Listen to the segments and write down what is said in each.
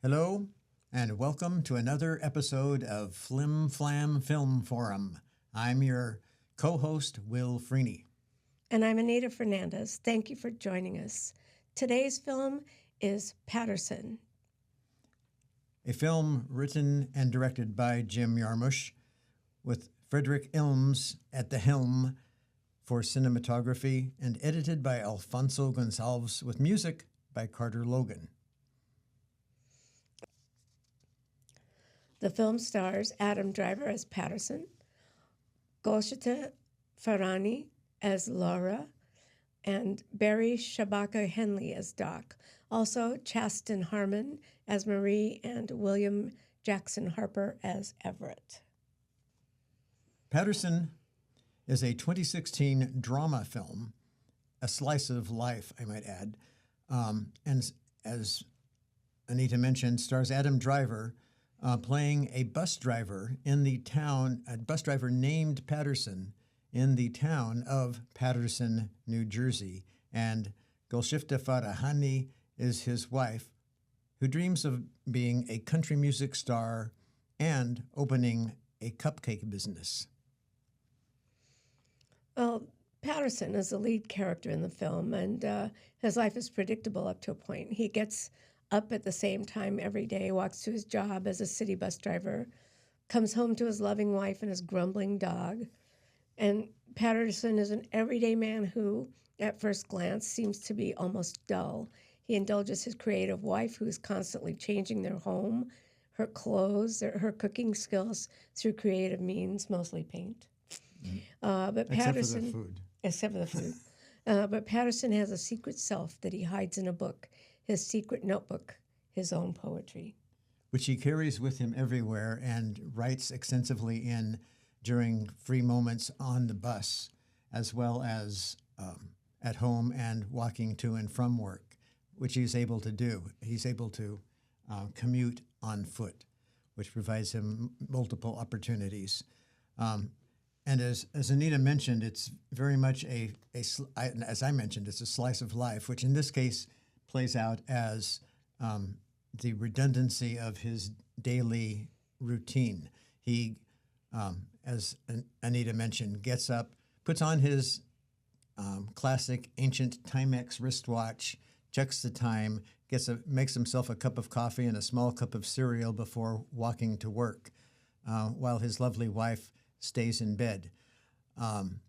Hello, and welcome to another episode of Flim Flam Film Forum. I'm your co host, Will Freeney. And I'm Anita Fernandez. Thank you for joining us. Today's film is Paterson. A film written and directed by Jim Jarmusch, with Frederick Ilms at the helm for cinematography, and edited by Alfonso Gonçalves, with music by Carter Logan. The film stars Adam Driver as Paterson, Golshita Farhani as Laura, and Barry Shabaka Henley as Doc. Also, Chasten Harmon as Marie and William Jackson Harper as Everett. Paterson is a 2016 drama film, a slice of life, I might add, and as Anita mentioned, stars Adam Driver playing a bus driver in the town, a bus driver named Paterson in the town of Paterson, New Jersey. And Golshifta Farahani is his wife, who dreams of being a country music star and opening a cupcake business. Well, Paterson is the lead character in the film, and his life is predictable up to a point. He gets up at the same time every day, walks to his job as a city bus driver, comes home to his loving wife and his grumbling dog. And Paterson is an everyday man who, at first glance, seems to be almost dull. He indulges his creative wife, who is constantly changing their home, her clothes, her cooking skills through creative means, mostly paint. But Paterson, except for the food. except for the food. But Paterson has a secret self that he hides in a book, his secret notebook, his own poetry, which he carries with him everywhere and writes extensively in during free moments on the bus, as well as at home and walking to and from work, which he's able to do. He's able to commute on foot, which provides him multiple opportunities. And as Anita mentioned, it's very much as I mentioned, it's a slice of life, which in this case plays out as the redundancy of his daily routine. He, as Anita mentioned, gets up, puts on his classic ancient Timex wristwatch, checks the time, makes himself a cup of coffee and a small cup of cereal before walking to work, while his lovely wife stays in bed. And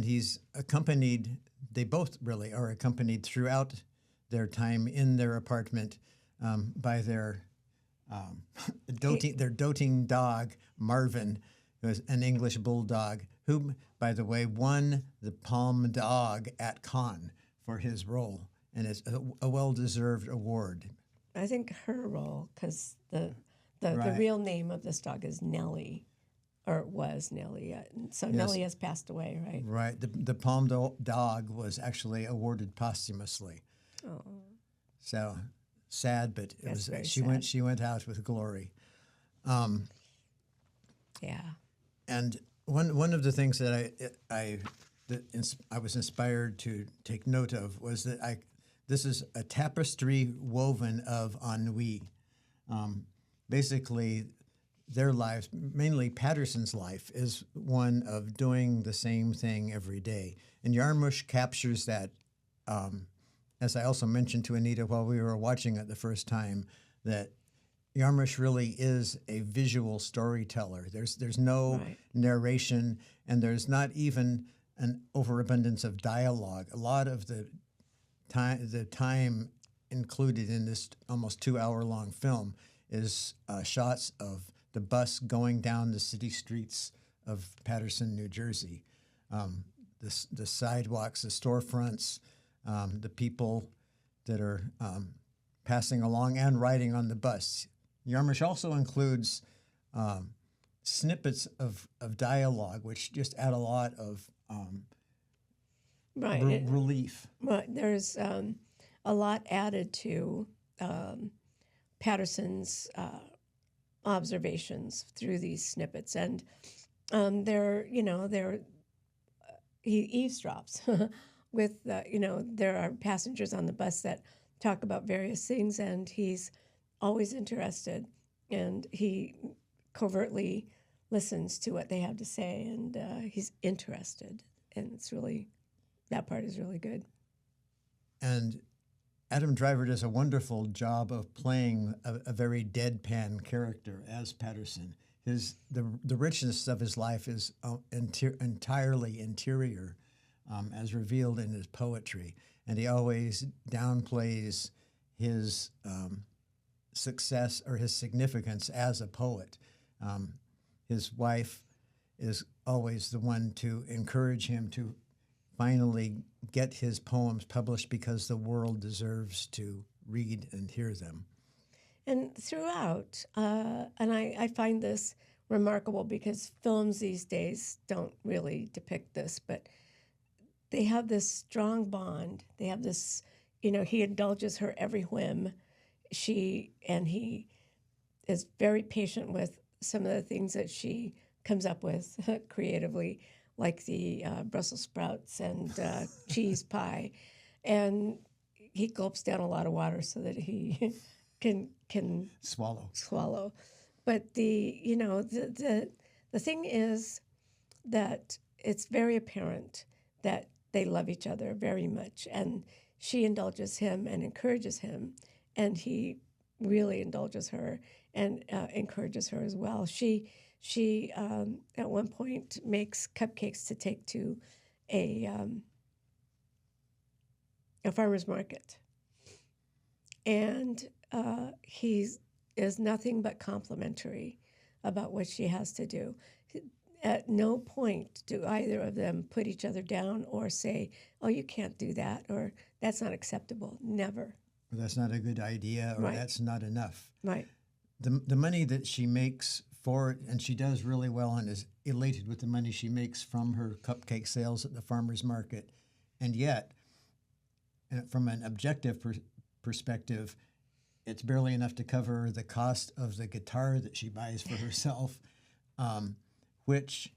he's accompanied, they both really are accompanied throughout their time in their apartment by their doting dog, Marvin, who is an English bulldog, who, by the way, won the Palm Dog at Cannes for his role, and it's a well-deserved award. I think her role, because the Right. real name of this dog is Nellie, or was Nellie. So Yes. Nellie has passed away, right? Right. The Palm Dog was actually awarded posthumously. Oh, So sad, but it That's was very she sad. went out with glory. yeah. And one of the things that I was inspired to take note of was that this is a tapestry woven of ennui. Basically, their lives, mainly Paterson's life, is one of doing the same thing every day. And Jarmusch captures that, as I also mentioned to Anita while we were watching it the first time, that Jarmusch really is a visual storyteller. There's no Right. narration, and there's not even an overabundance of dialogue. A lot of the time included in this almost 2-hour-long film is shots of the bus going down the city streets of Paterson, New Jersey. The sidewalks, the storefronts, the people that are passing along and riding on the bus. Jarmusch also includes snippets of dialogue, which just add a lot of Right. relief. Well, there's a lot added to Paterson's observations through these snippets, and he eavesdrops with there are passengers on the bus that talk about various things, and he's always interested, and he covertly listens to what they have to say, and he's interested, and it's really, that part is really good. And Adam Driver does a wonderful job of playing a very deadpan character as Paterson. The richness of his life is entirely interior, as revealed in his poetry, and he always downplays his success or his significance as a poet. His wife is always the one to encourage him to finally get his poems published because the world deserves to read and hear them. And throughout, and I find this remarkable because films these days don't really depict this, but they have this strong bond. They have this, he indulges her every whim. He is very patient with some of the things that she comes up with creatively, like the Brussels sprouts and cheese pie. And he gulps down a lot of water so that he can swallow. But the thing is that it's very apparent that they love each other very much, and she indulges him and encourages him, and he really indulges her and encourages her as well. She at one point makes cupcakes to take to a farmer's market, and he is nothing but complimentary about what she has to do. At no point do either of them put each other down or say, "Oh, you can't do that," or "That's not acceptable." Never. Or that's not a good idea, or Right. That's not enough. Right. The money that she makes for it, and she does really well and is elated with the money she makes from her cupcake sales at the farmer's market. And yet, from an objective perspective, it's barely enough to cover the cost of the guitar that she buys for herself, which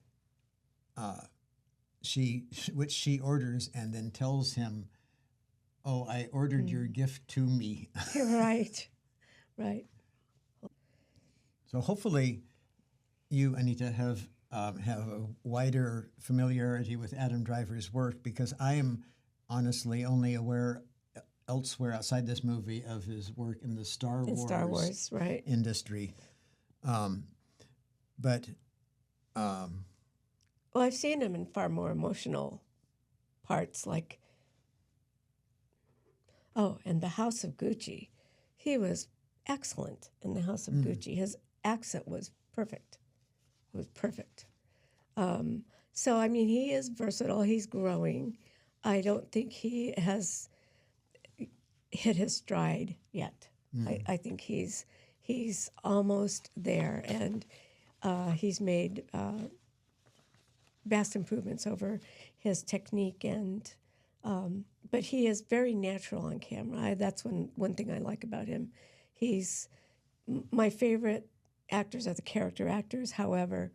she orders and then tells him, "Oh, I ordered your gift to me." Right. So hopefully, you, Anita, have a wider familiarity with Adam Driver's work, because I am honestly only aware elsewhere outside this movie of his work in the Star Wars right. industry. Well, I've seen him in far more emotional parts, like, and The House of Gucci. He was excellent in The House of Gucci. His accent was perfect. It was perfect. So, I mean, he is versatile. He's growing. I don't think he has hit his stride yet. I think he's almost there, and he's made vast improvements over his technique, and but he is very natural on camera. That's one thing I like about him. He's my favorite actors are the character actors. However,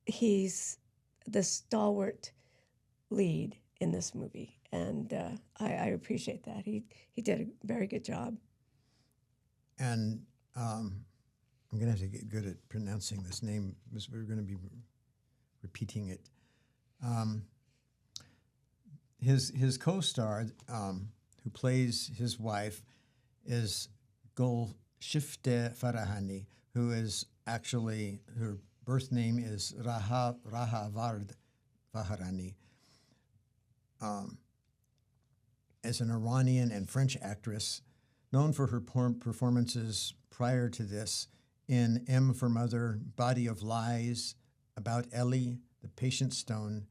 he's the stalwart lead in this movie, and I appreciate that. He did a very good job. And I'm going to have to get good at pronouncing this name because we're going to be repeating it. His co-star, who plays his wife, is Golshifte Farahani, who is actually, her birth name is Rahavard Farahani. As an Iranian and French actress, known for her performances prior to this in M for Mother, Body of Lies, About Ellie, The Patient Stone,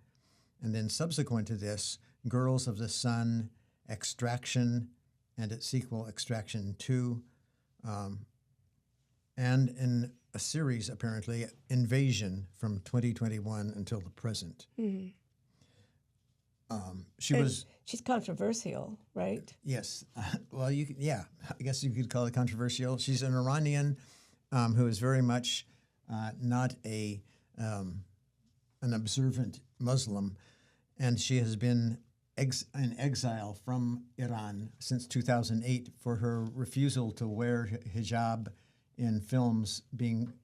and then subsequent to this, Girls of the Sun, Extraction, and its sequel, Extraction 2, and in a series, apparently, Invasion, from 2021 until the present. Mm-hmm. She's controversial, right? Yes. Well, I guess you could call it controversial. She's an Iranian who is very much not an observant Muslim, and she has been in exile from Iran since 2008 for her refusal to wear hijab in films being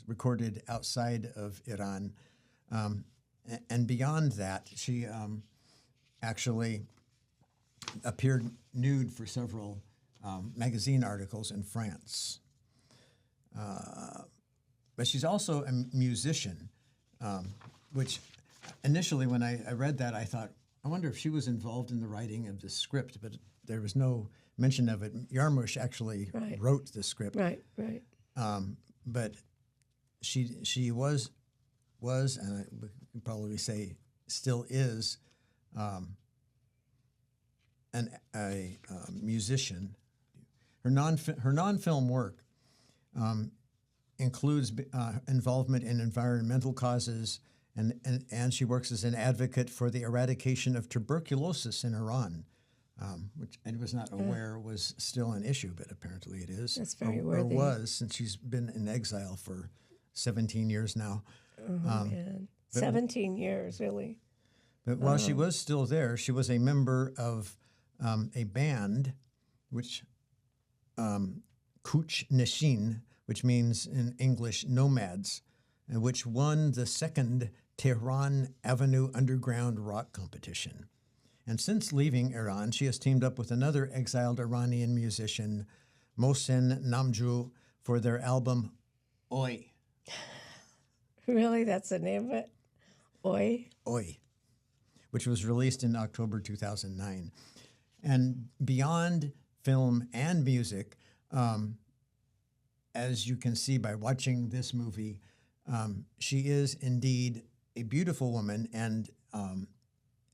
recorded outside of Iran. And beyond that, she actually appeared nude for several magazine articles in France. But she's also a musician, which initially when I read that, I thought, I wonder if she was involved in the writing of the script, but there was no mention of it. Jarmusch actually wrote the script. Right. But she was, and I would probably say still is, a musician. Her non-film work includes involvement in environmental causes, and she works as an advocate for the eradication of tuberculosis in Iran, which I was not aware was still an issue, but apparently it is. That's very or worthy. was, since she's been in exile for 17 years now. Man. 17 years, really. But while she was still there, she was a member of a band, which Kuch Neshin, which means in English nomads, and which won the second Tehran Avenue Underground Rock Competition. And since leaving Iran, she has teamed up with another exiled Iranian musician, Mohsen Namju, for their album Oi. Really? That's the name of it? Oi? Oi, which was released in October 2009. And beyond film and music, as you can see by watching this movie, she is indeed a beautiful woman, and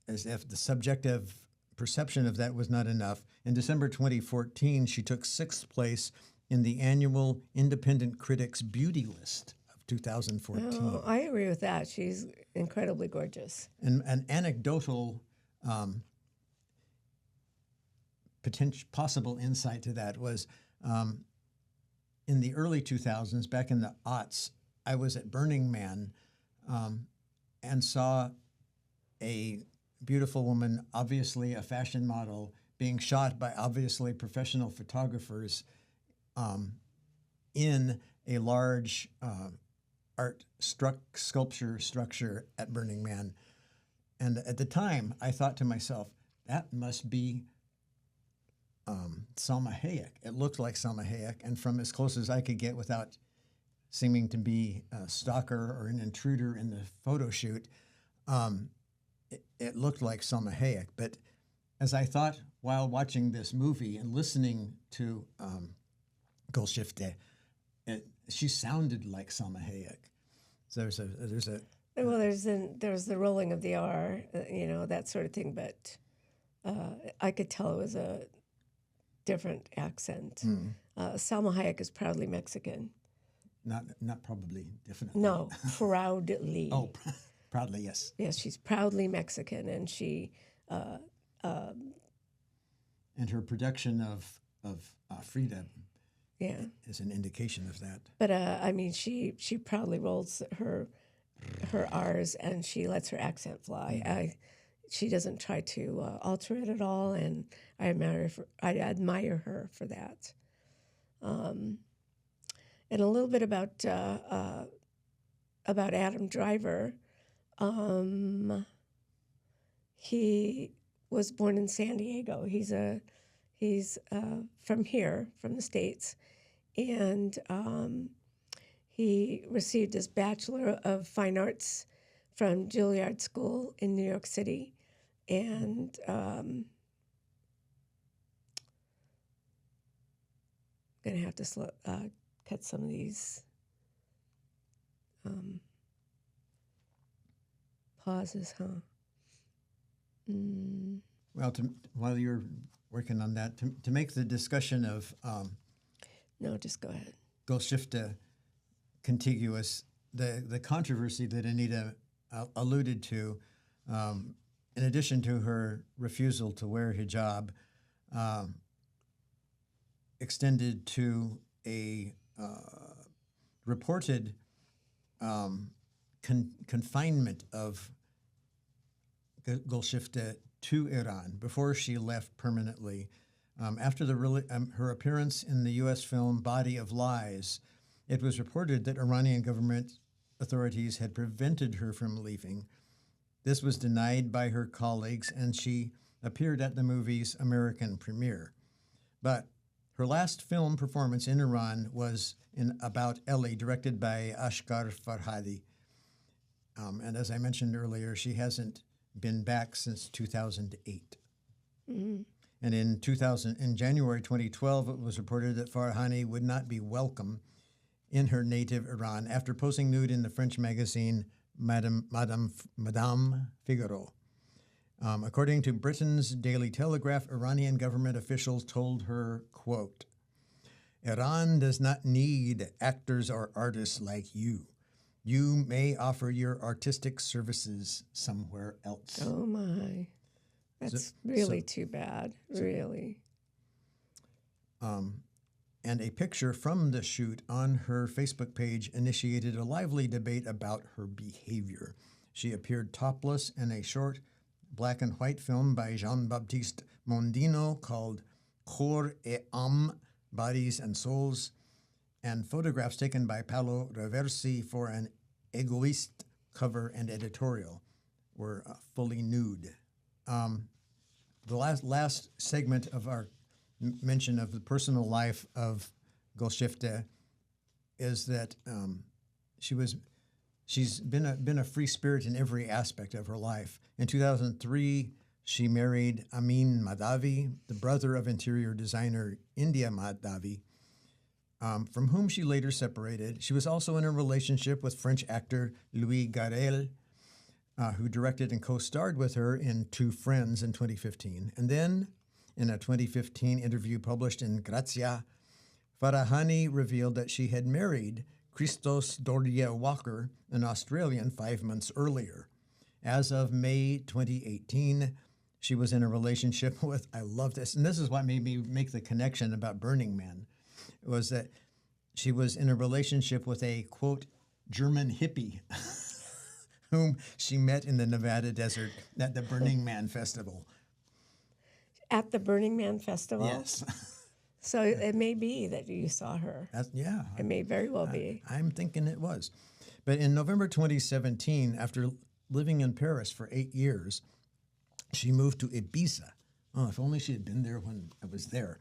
as if the subjective perception of that was not enough, in December 2014, she took 6th place in the annual Independent Critics Beauty List of 2014. Oh, I agree with that. She's incredibly gorgeous. And an anecdotal possible insight to that was in the early 2000s, back in the aughts, I was at Burning Man and saw a beautiful woman, obviously a fashion model, being shot by obviously professional photographers in a large art sculpture structure at Burning Man. And at the time, I thought to myself, that must be Salma Hayek. It looked like Salma Hayek, and from as close as I could get without seeming to be a stalker or an intruder in the photo shoot, it looked like Salma Hayek. But as I thought while watching this movie and listening to Golshifteh, she sounded like Salma Hayek. So there's the rolling of the R, that sort of thing. But I could tell it was a different accent. Salma Hayek is proudly Mexican. Not probably, definitely. No, proudly. Oh, proudly, yes. Yes, she's proudly Mexican, and she. And her production of Frida. Yeah. Is an indication of that. But she proudly rolls her R's, and she lets her accent fly. She doesn't try to alter it at all, and I admire her for that. And a little bit about Adam Driver. He was born in San Diego. He's from here, from the States, and he received his Bachelor of Fine Arts from Juilliard School in New York City, and I'm gonna have to cut some of these pauses, huh? Well, while you're working on that, to make the discussion of no, just go ahead. Golshifteh contiguous, the controversy that Anita alluded to, in addition to her refusal to wear hijab, extended to a reported confinement of Golshifteh to Iran before she left permanently. After her appearance in the U.S. film Body of Lies, it was reported that Iranian government authorities had prevented her from leaving. This was denied by her colleagues, and she appeared at the movie's American premiere. But her last film performance in Iran was in About Ellie, directed by Ashghar Farhadi. And as I mentioned earlier, she hasn't been back since 2008. Mm-hmm. And in January 2012, it was reported that Farhani would not be welcome in her native Iran after posing nude in the French magazine Madame Figaro. According to Britain's Daily Telegraph, Iranian government officials told her, quote, "Iran does not need actors or artists like you. You may offer your artistic services somewhere else." Oh, my. That's really too bad, really. And a picture from the shoot on her Facebook page initiated a lively debate about her behavior. She appeared topless in a short black and white film by Jean-Baptiste Mondino called Corps et âme, Bodies and Souls, and photographs taken by Paolo Reversi for an Egoist cover and editorial were fully nude. The last segment of our mention of the personal life of Golshifteh is that she's been a free spirit in every aspect of her life. In 2003, she married Amin Mahdavi, the brother of interior designer India Mahdavi, from whom she later separated. She was also in a relationship with French actor Louis Garrel, who directed and co-starred with her in Two Friends in 2015. And then, in a 2015 interview published in Grazia, Farahani revealed that she had married Christos Doria Walker, an Australian, 5 months earlier. As of May 2018, she was in a relationship with, I love this, and this is what made me make the connection about Burning Man, was that she was in a relationship with a, quote, German hippie whom she met in the Nevada desert at the Burning Man Festival. At the Burning Man Festival? Yes. So it may be that you saw her. Yeah. It may very well be. I'm thinking it was. But in November 2017, after living in Paris for 8 years, she moved to Ibiza. Oh, if only she had been there when I was there.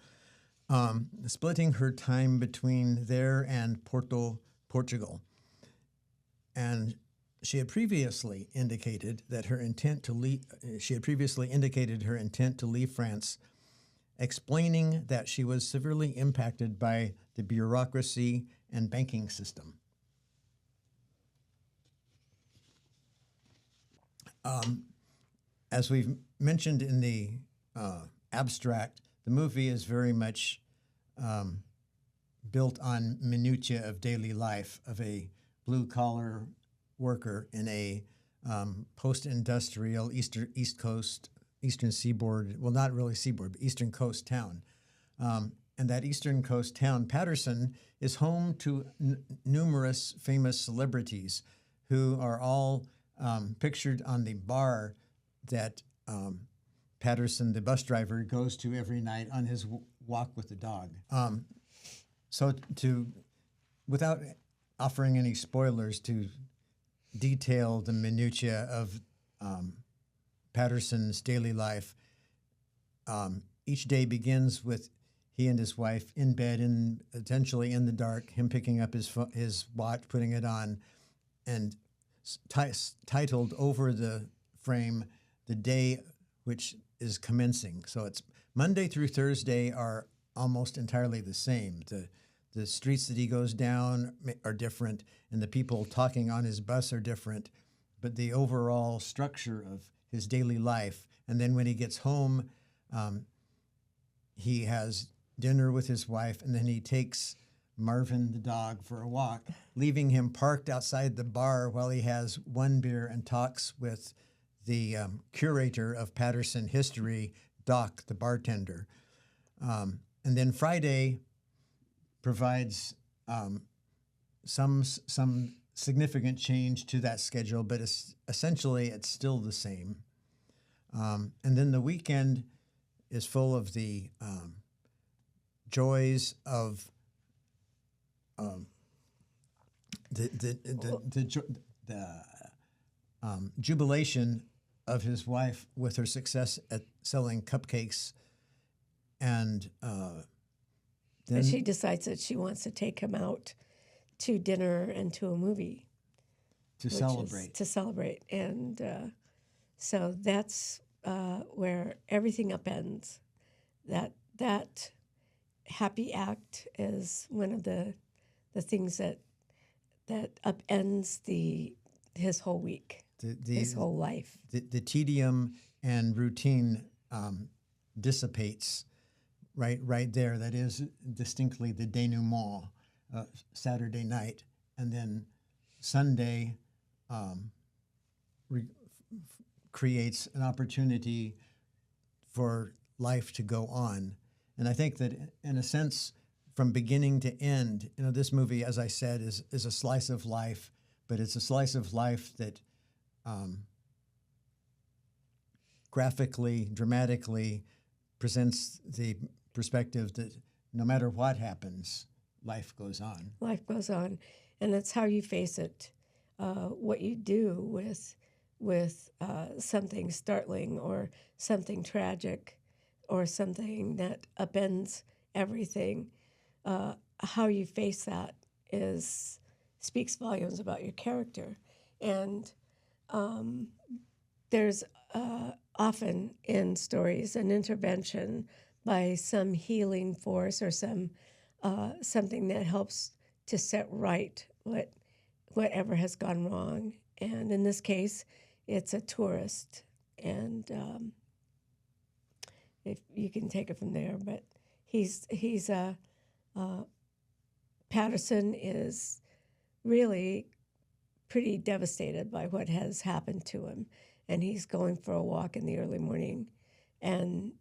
Splitting her time between there and Porto, Portugal. And she had previously indicated that her intent to leave. She had previously indicated her intent to leave France, explaining that she was severely impacted by the bureaucracy and banking system. As we've mentioned in the abstract, the movie is very much built on minutiae of daily life of a blue-collar worker in a post-industrial eastern seaboard, well, not really seaboard, but eastern coast town. And that eastern coast town, Paterson, is home to numerous famous celebrities who are all pictured on the bar that Paterson, the bus driver, goes to every night on his walk with the dog. Without offering any spoilers, to detail the minutiae of Paterson's daily life, each day begins with he and his wife in bed, potentially in the dark, him picking up his watch, putting it on, and titled over the frame, "The Day Which is Commencing." So it's Monday through Thursday are almost entirely the same. The streets that he goes down are different, and the people talking on his bus are different, but the overall structure of his daily life. And then when he gets home, he has dinner with his wife, and then he takes Marvin the dog for a walk, leaving him parked outside the bar while he has one beer and talks with the curator of Paterson history, Doc, the bartender. And then Friday provides some significant change to that schedule, but essentially it's still the same. And then the weekend is full of the joys of the jubilation of his wife with her success at selling cupcakes, and then And she decides that she wants to take him out to dinner and to a movie. to celebrate. To celebrate. And so that's where everything upends. That happy act is one of the things that upends his whole week, his whole life. The tedium and routine dissipates right there. That is distinctly the denouement, Saturday night, and then Sunday creates an opportunity for life to go on. And I think that, in a sense, from beginning to end, this movie, as I said, is a slice of life, but it's a slice of life that graphically, dramatically presents the perspective that no matter what happens, life goes on. Life goes on, and that's how you face it. What you do with something startling or something tragic or something that upends everything, how you face that speaks volumes about your character. And there's often in stories an intervention by some healing force or something that helps to set right whatever has gone wrong. And in this case, it's a tourist, and if you can take it from there. But Paterson is really pretty devastated by what has happened to him, and he's going for a walk in the early morning, and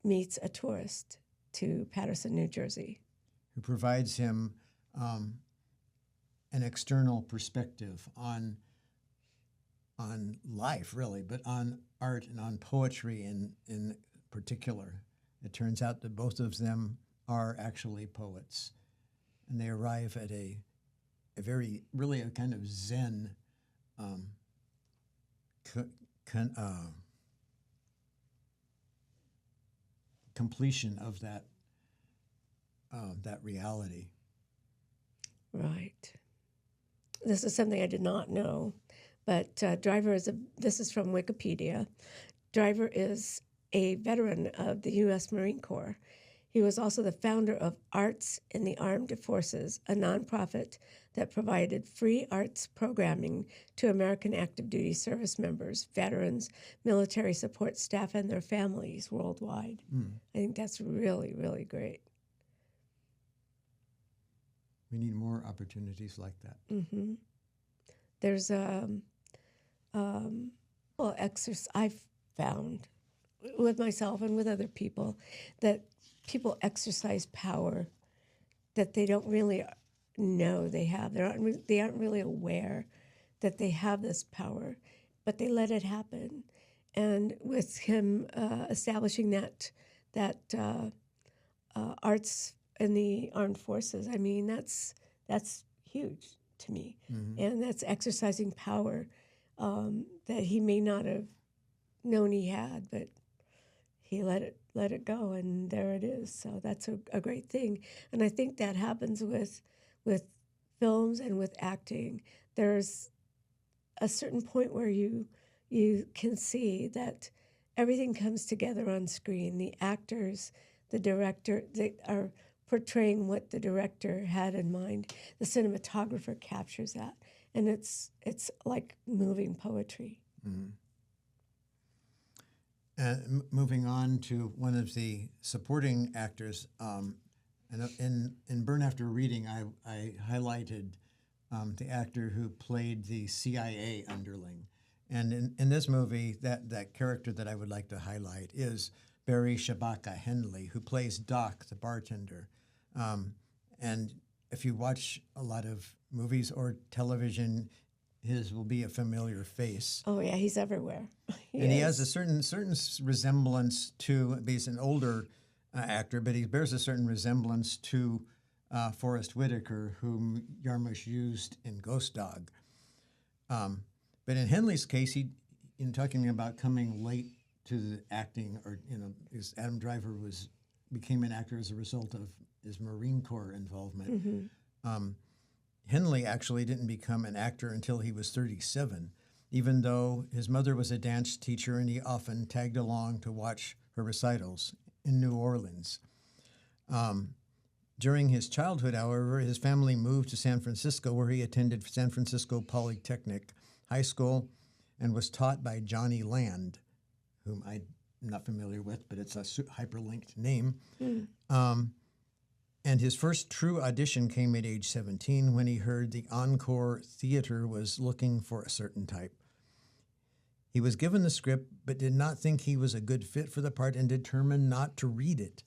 meets a tourist to Paterson, New Jersey, who provides him an external perspective on life, really, but on art and on poetry in particular. It turns out that both of them are actually poets, and they arrive at a really a kind of Zen completion of that reality. Right. This is something I did not know, but Driver this is from Wikipedia. Driver is a veteran of the U.S. Marine Corps. He was also the founder of Arts in the Armed Forces, a nonprofit that provided free arts programming to American active duty service members, veterans, military support staff, and their families worldwide. I think that's really, really great. We need more opportunities like that. Mm-hmm. There's exercise I've found with myself and with other people, that people exercise power that they don't really know they have. They aren't really aware that they have this power, but they let it happen. And with him establishing that arts in the armed forces, I mean, that's huge to me. Mm-hmm. And that's exercising power that he may not have known he had, but he let it go, and there it is. So that's a great thing. And I think that happens with films and with acting. There's a certain point where you can see that everything comes together on screen. The actors, the director, they are portraying what the director had in mind. The cinematographer captures that, and it's like moving poetry. Mm-hmm. Moving on to one of the supporting actors, and in Burn After Reading, I highlighted the actor who played the CIA underling. And in this movie, that character that I would like to highlight is Barry Shabaka Henley, who plays Doc, the bartender. And if you watch a lot of movies or television, his will be a familiar face. Oh yeah, he's everywhere. He has a certain resemblance to. He's an older actor, but he bears a certain resemblance to Forrest Whitaker, whom Jarmusch used in Ghost Dog. But in Henley's case, in talking about coming late to the acting, or because Adam Driver became an actor as a result of his Marine Corps involvement. Henley actually didn't become an actor until he was 37, even though his mother was a dance teacher and he often tagged along to watch her recitals in New Orleans. During his childhood, however, his family moved to San Francisco, where he attended San Francisco Polytechnic High School and was taught by Johnny Land, whom I'm not familiar with, but it's a hyperlinked name. And his first true audition came at age 17 when he heard the Encore Theater was looking for a certain type. He was given the script, but did not think he was a good fit for the part and determined not to read it.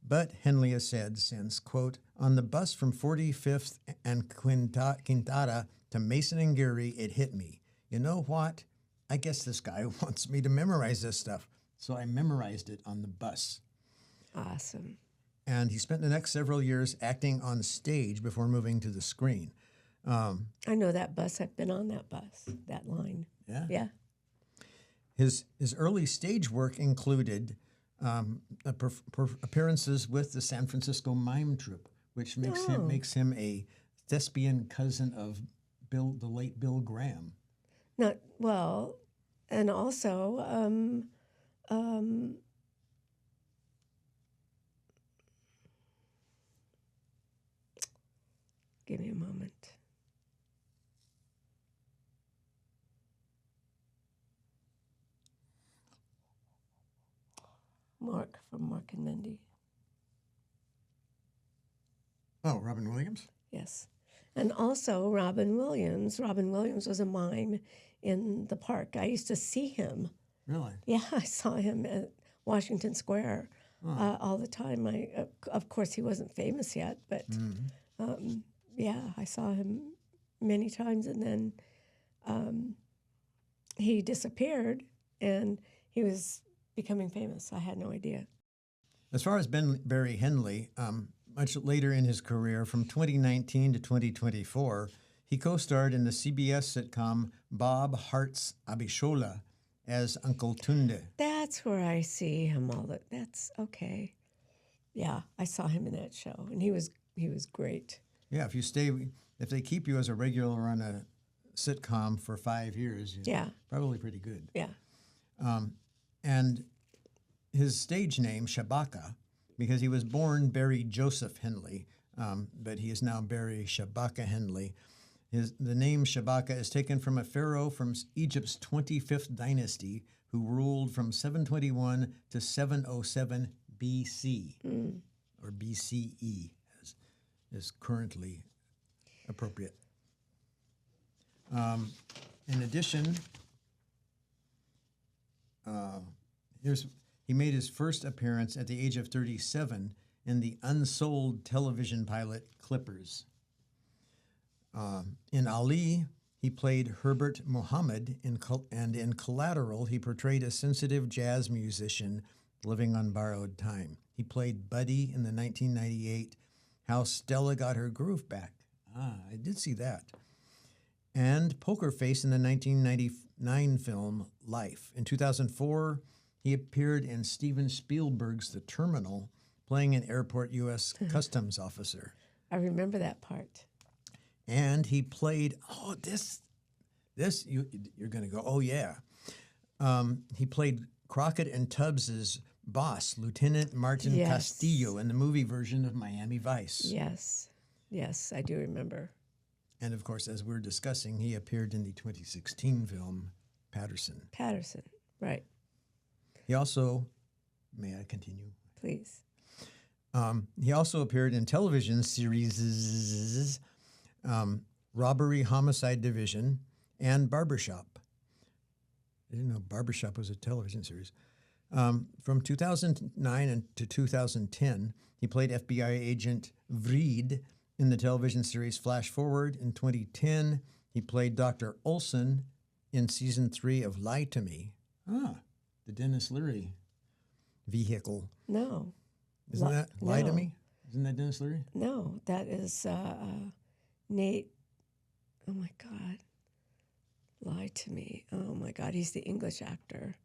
But Henley has said since, quote, "On the bus from 45th and Quintana to Mason and Geary, it hit me. You know what? I guess this guy wants me to memorize this stuff." So I memorized it on the bus. Awesome. And he spent the next several years acting on stage before moving to the screen. I know that bus. I've been on that bus, that line. Yeah. Yeah. His early stage work included appearances with the San Francisco Mime Troupe, which makes him a thespian cousin of the late Bill Graham. Not well, and also give me a moment. Mark from Mark and Mindy. Oh, Robin Williams? Yes. And also Robin Williams. Robin Williams was a mime in the park. I used to see him. Really? Yeah, I saw him at Washington Square all the time. Of course, he wasn't famous yet, but yeah, I saw him many times. And then he disappeared, and he was becoming famous. I had no idea. As far as Barry Henley, much later in his career, from 2019 to 2024, he co-starred in the CBS sitcom Bob Hart's Abishola as Uncle Tunde. That's where I see him that's okay. Yeah, I saw him in that show, and he was great. Yeah, if they keep you as a regular on a sitcom for 5 years, probably pretty good. Yeah. And his stage name, Shabaka, because he was born Barry Joseph Henley, but he is now Barry Shabaka Henley. The name Shabaka is taken from a pharaoh from Egypt's 25th dynasty who ruled from 721 to 707 BC, or BCE, as is currently appropriate. In addition, he made his first appearance at the age of 37 in the unsold television pilot Clippers. In Ali, he played Herbert Mohammed, and in Collateral, he portrayed a sensitive jazz musician living on borrowed time. He played Buddy in the 1998 How Stella Got Her Groove Back. I did see that. And Poker Face in the 1999 film Life. In 2004, he appeared in Steven Spielberg's The Terminal, playing an airport U.S. customs officer. I remember that part. And he played, you're going to go, oh yeah. He played Crockett and Tubbs's boss, Lieutenant Martin Castillo, in the movie version of Miami Vice. Yes, I do remember. And of course, as we're discussing, he appeared in the 2016 film Paterson. Paterson, right. He also, may I continue? Please. He also appeared in television series Robbery Homicide Division and Barbershop. I didn't know Barbershop was a television series. From 2009 to 2010, he played FBI agent Vreed in the television series Flash Forward. In 2010, He played Dr. Olson in season 3 of Lie to Me. Ah, the Dennis Leary vehicle. No. Isn't that Lie to no. Me? Isn't that Dennis Leary? No, that is Nate. Oh my God. Lie to Me. Oh my God, he's the English actor.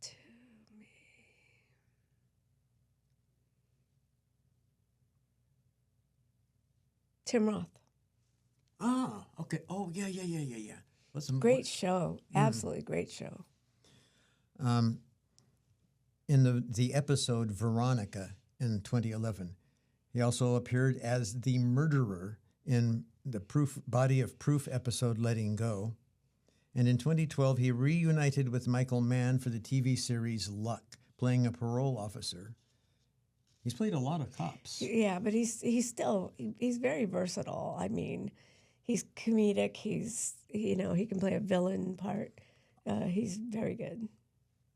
To me. Tim Roth. Ah, okay. Oh, yeah. What's the Great show. Absolutely great show. In the episode Veronica in 2011, he also appeared as the murderer in the Body of Proof episode Letting Go. And in 2012, he reunited with Michael Mann for the TV series Luck, playing a parole officer. He's played a lot of cops. Yeah, but he's very versatile. I mean, he's comedic. He can play a villain part. He's very good.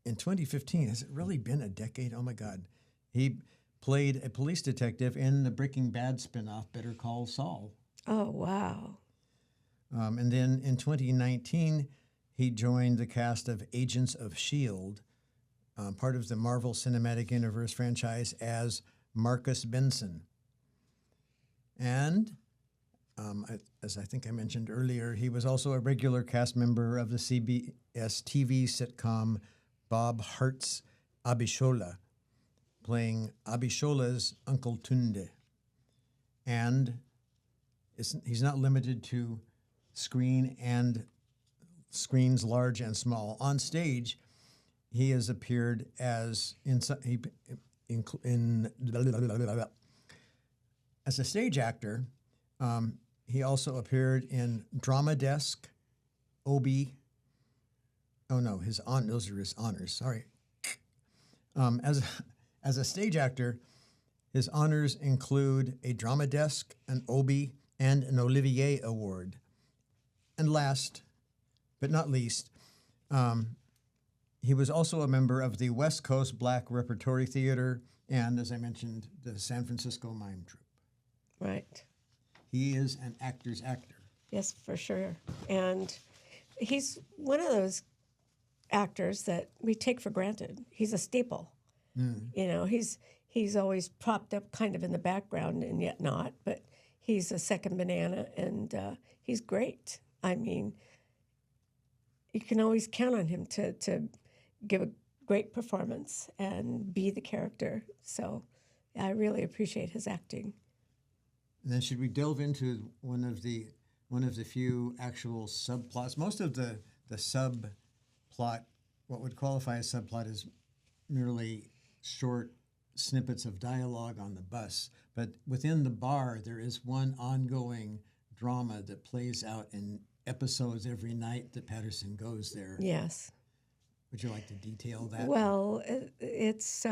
In 2015, has it really been a decade? Oh my God. He played a police detective in the Breaking Bad spinoff Better Call Saul. Oh, wow. And then in 2019, he joined the cast of Agents of S.H.I.E.L.D., part of the Marvel Cinematic Universe franchise, as Marcus Benson. And, as I think I mentioned earlier, he was also a regular cast member of the CBS TV sitcom Bob Hart's Abishola, playing Abishola's Uncle Tunde. And he's not limited to screens large and small. On stage, he has appeared as as a stage actor. He also appeared in Drama Desk, Obi. Oh no, those are his honors. Sorry. As a stage actor, his honors include a Drama Desk, an Obie, and an Olivier Award. And last, but not least, he was also a member of the West Coast Black Repertory Theater and, as I mentioned, the San Francisco Mime Troupe. Right. He is an actor's actor. Yes, for sure. And he's one of those actors that we take for granted. He's a staple. You know, he's always propped up kind of in the background and yet not, but he's a second banana and he's great. I mean, you can always count on him to give a great performance and be the character. So I really appreciate his acting. And then should we delve into one of the few actual subplots? Most of the subplot, what would qualify as subplot, is merely short snippets of dialogue on the bus. But within the bar, there is one ongoing drama that plays out in episodes every night that Paterson goes there. Yes. Would you like to detail that? Well, it's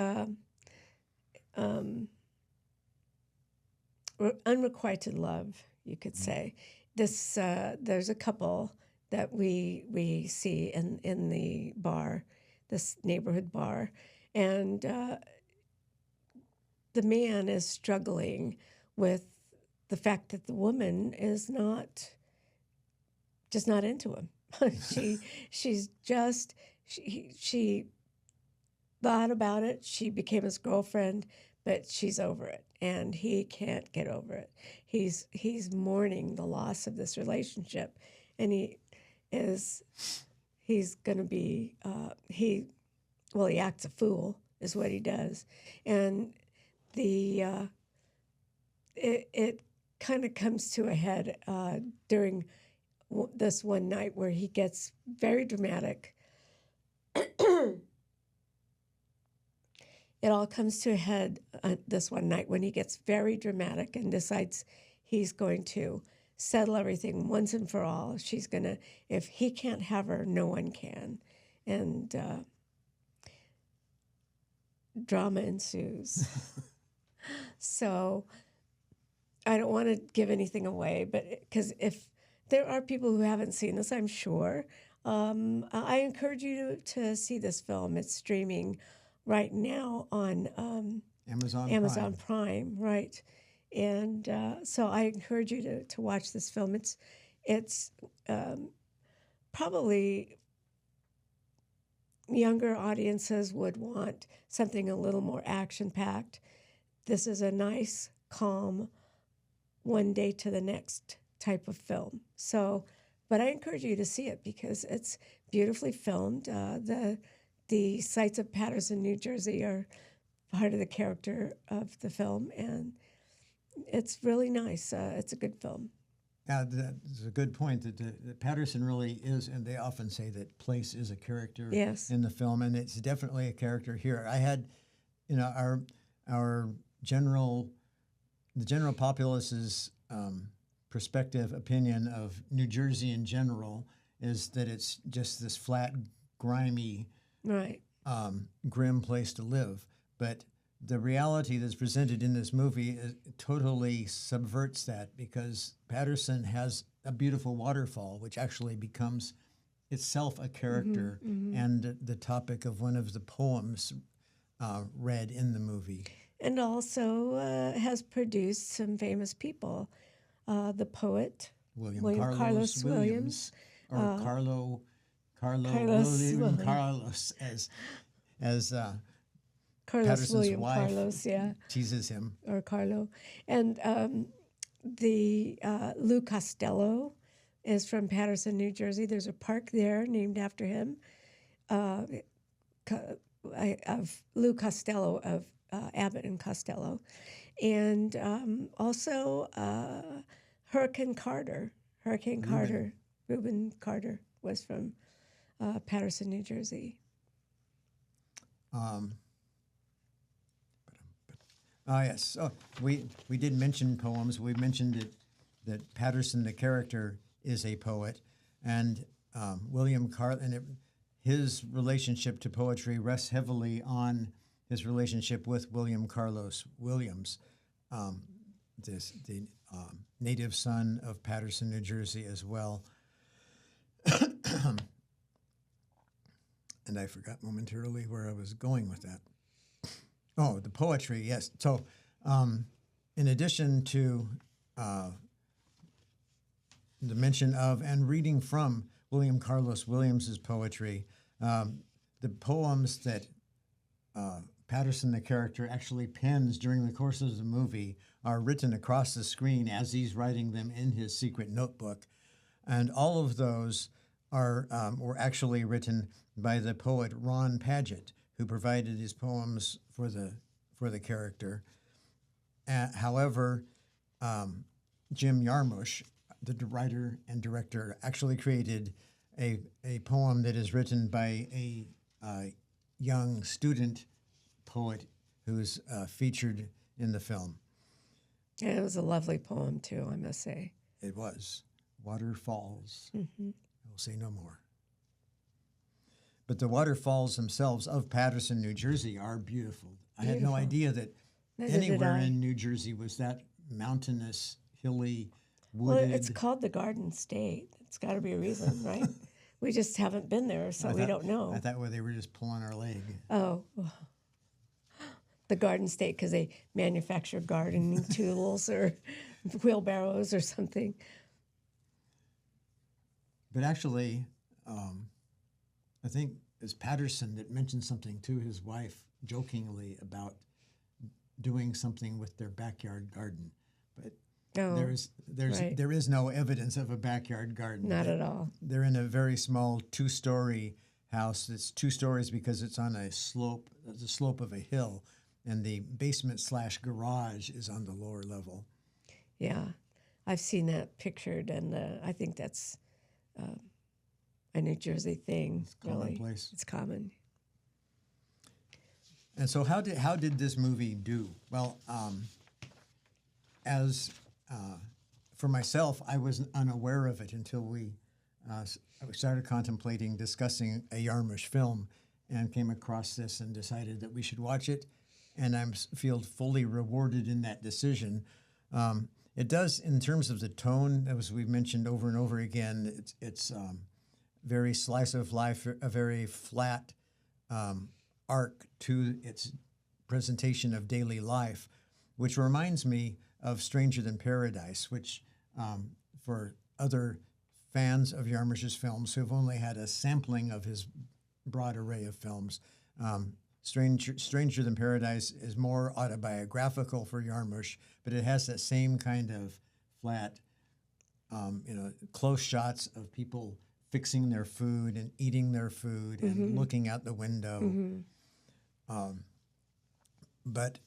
unrequited love, you could say. This there's a couple that we see in the bar, this neighborhood bar, and the man is struggling with the fact that the woman is just not into him. She thought about it. She became his girlfriend, but she's over it, and he can't get over it. He's mourning the loss of this relationship, and he's going to be he acts a fool is what he does, and it kind of comes to a head during this one night where he gets very dramatic. It all comes to a head this one night when he gets very dramatic and decides he's going to settle everything once and for all. If he can't have her, no one can. And drama ensues. So I don't want to give anything away, but because if there are people who haven't seen this, I'm sure, I encourage you to see this film. It's streaming right now on Amazon Prime, right? And so I encourage you to watch this film. It's probably younger audiences would want something a little more action-packed. This is a nice, calm, one day to the next type of film. So, but I encourage you to see it because it's beautifully filmed. The sites of Paterson, New Jersey are part of the character of the film, and it's really nice. It's a good film. Yeah, that's a good point. That Paterson really is, and they often say that place is a character Yes. in the film, and it's definitely a character here. I had, our the general populace's perspective opinion of New Jersey in general is that it's just this flat, grimy, Right. grim place to live. But the reality that's presented in this movie totally subverts that, because Paterson has a beautiful waterfall, which actually becomes itself a character and the topic of one of the poems read in the movie. And also has produced some famous people. The poet, William Carlos Williams. Or Carlos William. Carlos, as Carlos Paterson's William wife Carlos, yeah. teases him. Or Carlo. And the Lou Costello is from Paterson, New Jersey. There's a park there named after him, of Lou Costello of Abbott and Costello. And also Hurricane Carter. Reuben Carter was from Paterson, New Jersey. Yes. So we did mention poems. We mentioned that Paterson, the character, is a poet, and his relationship to poetry rests heavily on his relationship with William Carlos Williams, the native son of Paterson, New Jersey, as well. And I forgot momentarily where I was going with that. Oh, the poetry, yes. So, in addition to the mention of and reading from William Carlos Williams's poetry, the poems that Paterson, the character, actually pens during the course of the movie are written across the screen as he's writing them in his secret notebook, and all of those were actually written by the poet Ron Paget, who provided his poems for the character. However, Jim Jarmusch, the writer and director, actually created a poem that is written by a young student poet who's featured in the film. Yeah, it was a lovely poem, too, I must say. It was. Waterfalls. Mm-hmm. I will say no more. But the waterfalls themselves of Paterson, New Jersey are beautiful. I had no idea that anywhere in New Jersey was that mountainous, hilly, wooded. Well, it's called the Garden State. It's got to be a reason, right? We just haven't been there, so we don't know. I thought they were just pulling our leg. Oh, the Garden State because they manufacture gardening tools or wheelbarrows or something. But actually, I think it's Paterson that mentioned something to his wife jokingly about doing something with their backyard garden. But there is no evidence of a backyard garden. Not at all. They're in a very small 2-story house. It's 2 stories because it's on the slope of a hill, and the basement/garage is on the lower level. Yeah, I've seen that pictured, and I think that's a New Jersey thing. It's commonplace. It's common. And so, how did this movie do? Well, for myself, I was unaware of it until we started contemplating discussing a Jarmusch film, and came across this and decided that we should watch it. And I feel fully rewarded in that decision. It does, in terms of the tone, as we've mentioned over and over again, it's very slice of life, a very flat arc to its presentation of daily life, which reminds me of Stranger Than Paradise, which for other fans of Jarmusch's films who've only had a sampling of his broad array of films, Stranger Than Paradise is more autobiographical for Jarmusch, but it has that same kind of flat, close shots of people fixing their food and eating their food and looking out the window. But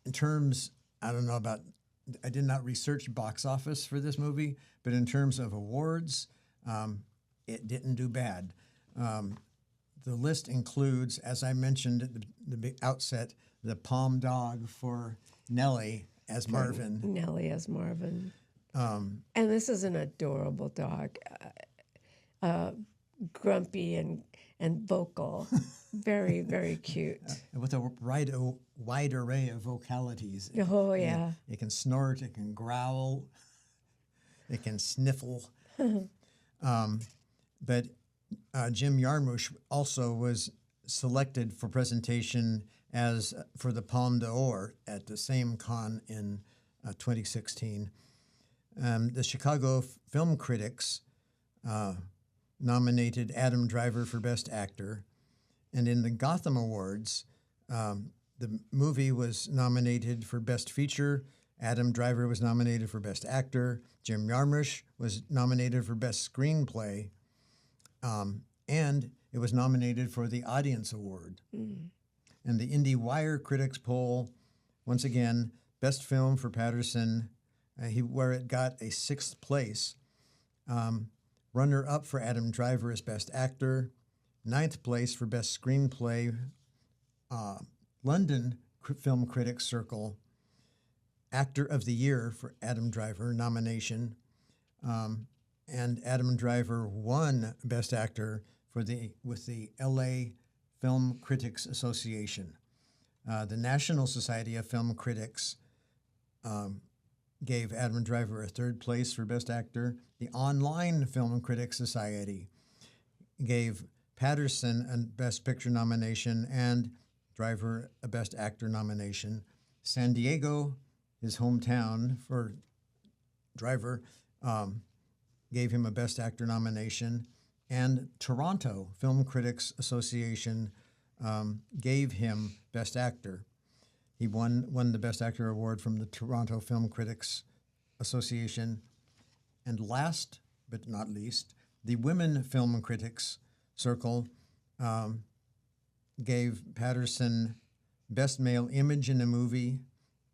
in terms, I don't know about, I did not research box office for this movie, but in terms of awards, it didn't do bad. The list includes, as I mentioned at the outset, the Palm Dog for Nellie as Marvin. Nellie as Marvin. And this is an adorable dog, grumpy and vocal, very, very cute. With a wide array of vocalities. Oh, yeah. It can snort, it can growl, it can sniffle. But Jim Jarmusch also was selected for presentation as for the Palme d'Or at the same con in 2016. The Chicago Film Critics nominated Adam Driver for Best Actor. And in the Gotham Awards, the movie was nominated for Best Feature. Adam Driver was nominated for Best Actor. Jim Jarmusch was nominated for Best Screenplay. And it was nominated for the Audience Award. And the IndieWire Critics poll, once again, Best Film for Paterson, where it got a 6th place. Runner-up for Adam Driver as Best Actor. 9th place for Best Screenplay. London Film Critics Circle, Actor of the Year for Adam Driver nomination. And Adam Driver won Best Actor with the LA Film Critics Association. The National Society of Film Critics gave Adam Driver a 3rd place for Best Actor. The Online Film Critics Society gave Paterson a Best Picture nomination and Driver a Best Actor nomination. San Diego, his hometown for Driver, gave him a Best Actor nomination. And Toronto Film Critics Association gave him Best Actor. He won the Best Actor award from the Toronto Film Critics Association. And last but not least, the Women Film Critics Circle gave Paterson Best Male Image in a Movie,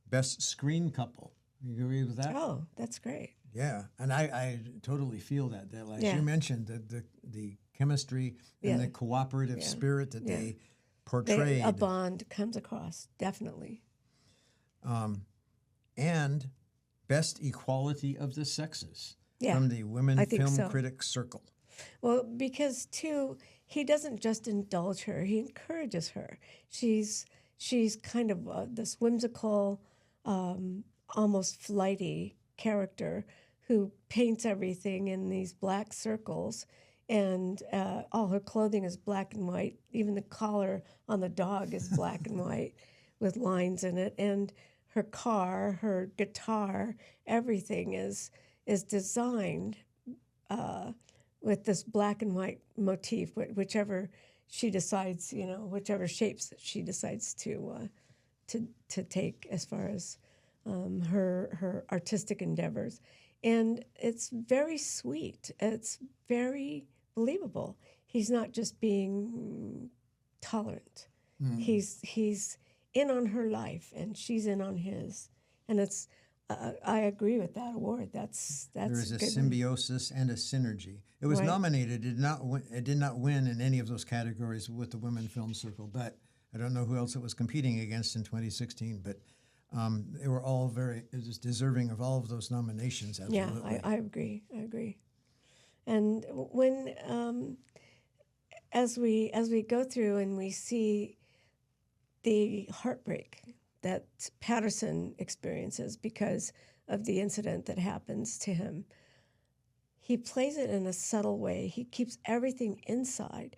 Best Screen Couple. You agree with that? Oh, that's great. Yeah, and I totally feel that like you mentioned, the chemistry and the cooperative spirit that they portrayed. A bond comes across, definitely. And Best Equality of the Sexes from the Women Film Critics Circle. Well, because too, he doesn't just indulge her; he encourages her. She's kind of this whimsical, almost flighty character who paints everything in these black circles, and all her clothing is black and white. Even the collar on the dog is black and white with lines in it. And her car, her guitar, everything is designed with this black and white motif, whichever she decides, whichever shapes that she decides to take as far as her artistic endeavors. And it's very sweet. It's very believable. He's not just being tolerant. He's in on her life, and she's in on his. And it's I agree with that award. That's there is a good symbiosis and a synergy. It was nominated. It did not win in any of those categories with the Women Film Circle, but I don't know who else it was competing against in 2016. But they were all very deserving of all of those nominations. Absolutely. Yeah, I agree. And when as we go through and we see the heartbreak that Paterson experiences because of the incident that happens to him, he plays it in a subtle way. He keeps everything inside.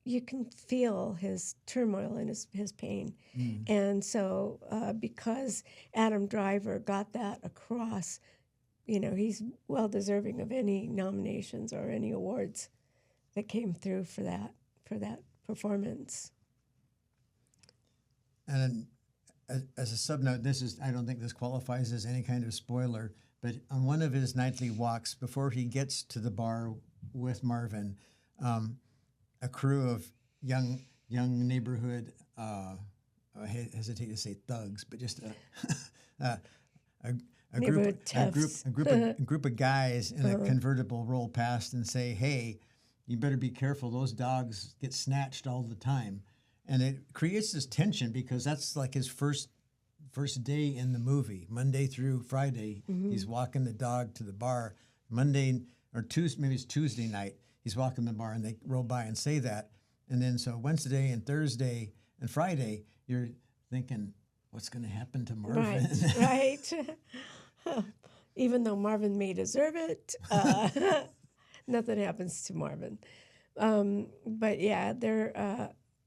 you can feel his turmoil and his pain. And so because Adam Driver got that across, he's well deserving of any nominations or any awards that came through for that performance. And as a subnote, I don't think this qualifies as any kind of spoiler, but on one of his nightly walks, before he gets to the bar with Marvin, a crew of young neighborhood, I hesitate to say thugs, but just a group of guys in a convertible roll past and say, "Hey, you better be careful. Those dogs get snatched all the time." And it creates this tension because that's like his first day in the movie. Monday through Friday, he's walking the dog to the bar. Monday or Tuesday, maybe it's Tuesday night, he's walking the bar, and they roll by and say that. And then so Wednesday and Thursday and Friday, you're thinking, what's going to happen to Marvin? Right. Even though Marvin may deserve it, nothing happens to Marvin. But yeah,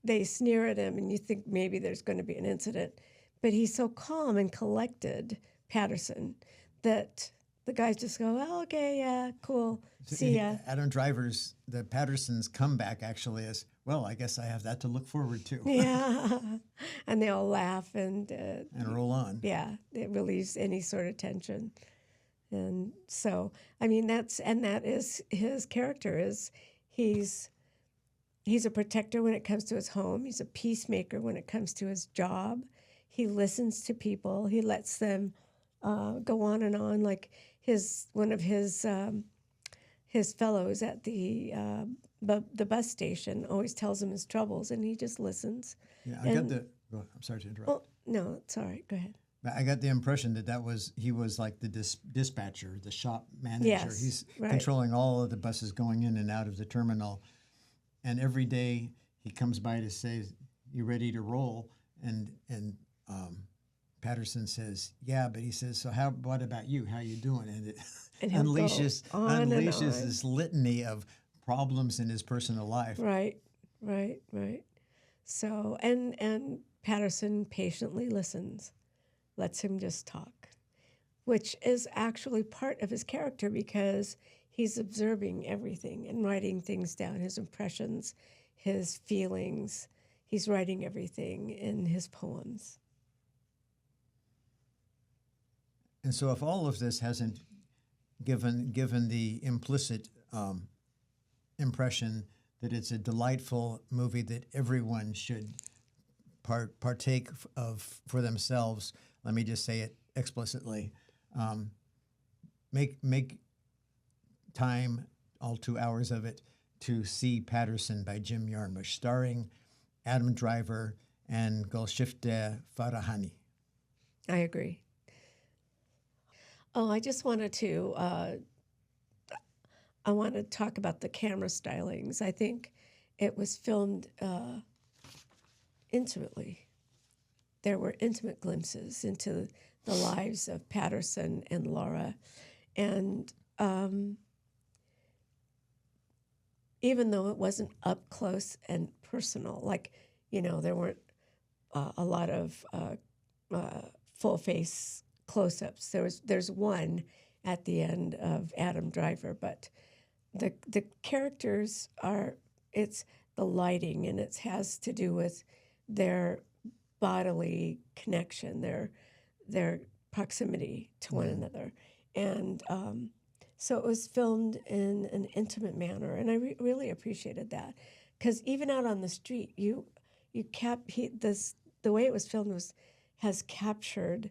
they sneer at him, and you think maybe there's going to be an incident. But he's so calm and collected, Paterson, that the guys just go, "Oh, okay, yeah, cool, see ya." Adam Driver's, the Paterson's comeback actually is, "Well, I guess I have that to look forward to." Yeah, and they all laugh and roll on. Yeah, it relieves any sort of tension. And so, I mean, that is his character. He's a protector when it comes to his home. He's a peacemaker when it comes to his job. He listens to people. He lets them go on and on. Like one of his fellows at the bus station always tells him his troubles, and he just listens. Yeah, I'm sorry to interrupt. Oh no, it's all right. Go ahead. I got the impression that he was like the dispatcher, the shop manager. Yes, He's right. controlling all of the buses going in and out of the terminal. And every day he comes by to say, "You ready to roll?" And Paterson says, "Yeah," but he says, "So what about you? How you doing?" And it unleashes this litany of problems in his personal life. Right. So and Paterson patiently listens, lets him just talk, which is actually part of his character because he's observing everything and writing things down, his impressions, his feelings. He's writing everything in his poems. And so if all of this hasn't given the implicit impression that it's a delightful movie that everyone should partake of for themselves, let me just say it explicitly. Make time, all 2 hours of it, to see Paterson by Jim Jarmusch, starring Adam Driver and Golshifteh Farahani. I agree. Oh, I just wanted to talk about the camera stylings. I think it was filmed intimately. There were intimate glimpses into the lives of Paterson and Laura. And even though it wasn't up close and personal, like, there weren't a lot of full face close-ups. There's one at the end of Adam Driver, but the characters it's the lighting, and it has to do with their bodily connection, their proximity to one another. And so it was filmed in an intimate manner, and I really appreciated that, because even out on the street, the way it was filmed has captured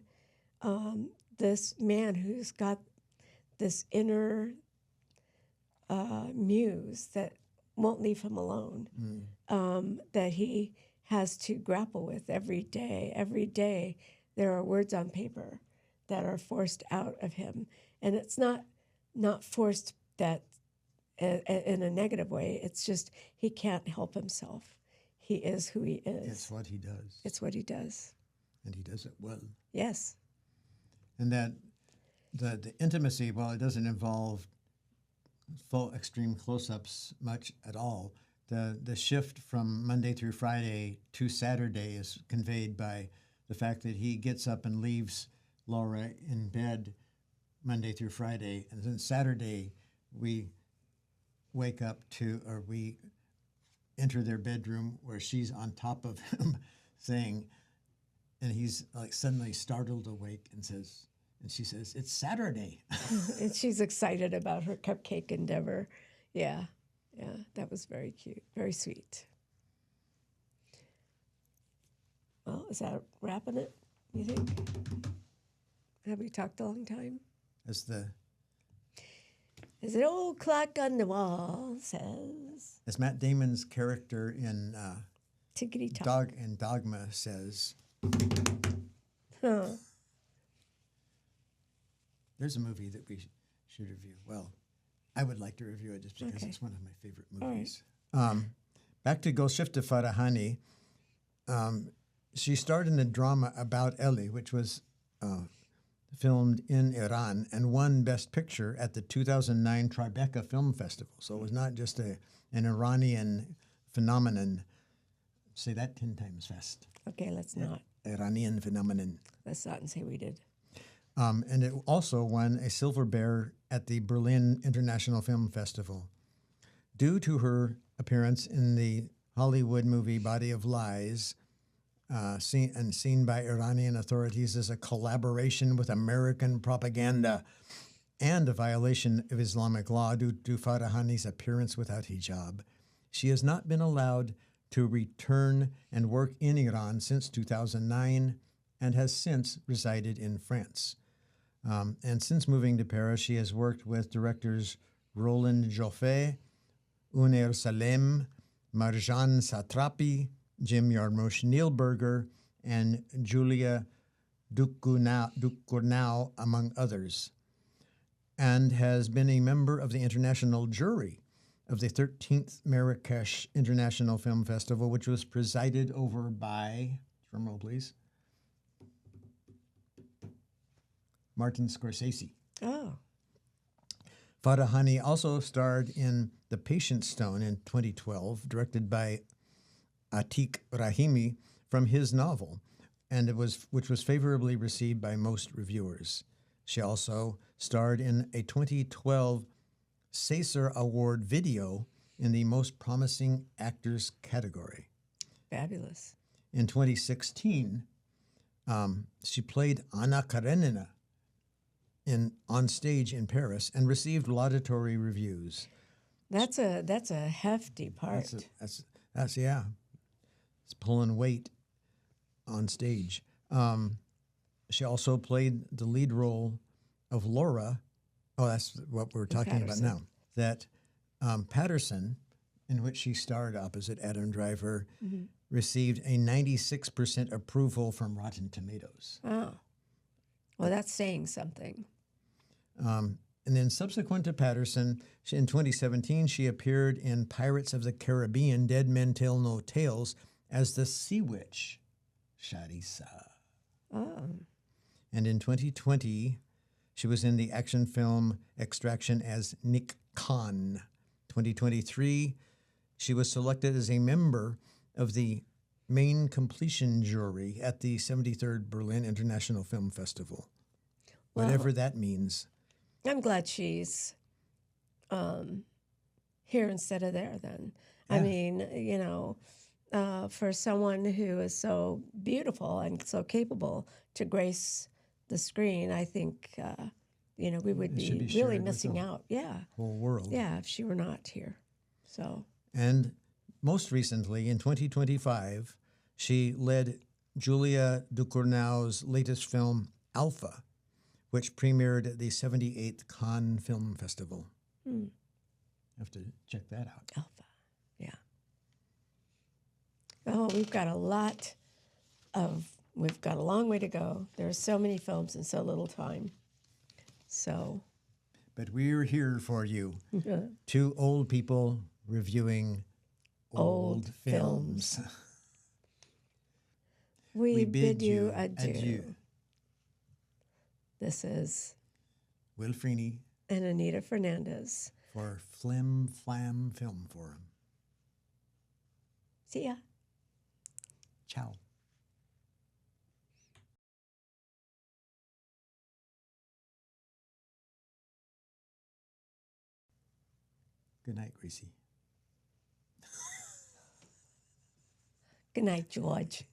this man who's got this inner muse that won't leave him alone, that he has to grapple with every day. Every day there are words on paper that are forced out of him. And it's not forced that in a negative way. It's just he can't help himself. He is who he is. It's what he does. It's what he does. And he does it well. Yes. And that the intimacy, while it doesn't involve full extreme close-ups much at all, the shift from Monday through Friday to Saturday is conveyed by the fact that he gets up and leaves Laura in bed Monday through Friday, and then Saturday we wake up to, or we enter their bedroom where she's on top of him saying, and he's like suddenly startled awake and says, and she says, "It's Saturday." And she's excited about her cupcake endeavor. Yeah, that was very cute, very sweet. Well, is that wrapping it, you think? Have we talked a long time? As an old clock on the wall says. As Matt Damon's character in Tickety tock. Dogma says, Huh. there's a movie that we should review. Well, I would like to review it just because it's one of my favorite movies. Back to Golshifteh Farahani. She starred in a drama about Eli, which was filmed in Iran and won Best Picture at the 2009 Tribeca Film Festival. So it was not just an Iranian phenomenon. Say that 10 times fast. Okay, let's not. Iranian phenomenon. Let's not say we did. And it also won a Silver Bear at the Berlin International Film Festival. Due to her appearance in the Hollywood movie Body of Lies, seen by Iranian authorities as a collaboration with American propaganda and a violation of Islamic law due to Farahani's appearance without hijab, she has not been allowed to return and work in Iran since 2009 and has since resided in France. And since moving to Paris, she has worked with directors Roland Joffé, Uner Salem, Marjan Satrapi, Jim Jarmusch, Neil Berger, and Julia Ducournau, among others, and has been a member of the international jury of the 13th Marrakesh International Film Festival, which was presided over by, drumroll please, Martin Scorsese. Oh. Farahani also starred in The Patient Stone in 2012, directed by Atiq Rahimi, from his novel, and which was favorably received by most reviewers. She also starred in a 2012 César Award video in the Most Promising Actors category. Fabulous. In 2016, she played Anna Karenina on stage in Paris and received laudatory reviews. That's a hefty part. That's yeah. It's pulling weight on stage. She also played the lead role of Laura. Oh, that's what we're talking about now. That Paterson, in which she starred opposite Adam Driver, received a 96% approval from Rotten Tomatoes. Oh. Well, that's saying something. And then subsequent to Paterson, in 2017, she appeared in Pirates of the Caribbean, Dead Men Tell No Tales, as the Sea Witch, Sharissa. Oh. And in 2020, she was in the action film Extraction as Nick Khan. 2023, she was selected as a member of the main completion jury at the 73rd Berlin International Film Festival. Whatever that means. I'm glad she's here instead of there then. Yeah. I mean, for someone who is so beautiful and so capable to grace the screen, I think, we would be really missing out. Yeah. Whole world. Yeah, if she were not here. So. And most recently, in 2025, she led Julia Ducournau's latest film, Alpha, which premiered at the 78th Cannes Film Festival. I have to check that out. Alpha, yeah. Oh, we've got a long way to go. There are so many films in so little time. So. But we're here for you. Two old people reviewing old films. We bid you adieu. This is Will Freeney and Anita Fernandez for Flim, Flam Film Forum. See ya. Ciao. Good night, Greasy. Good night, George.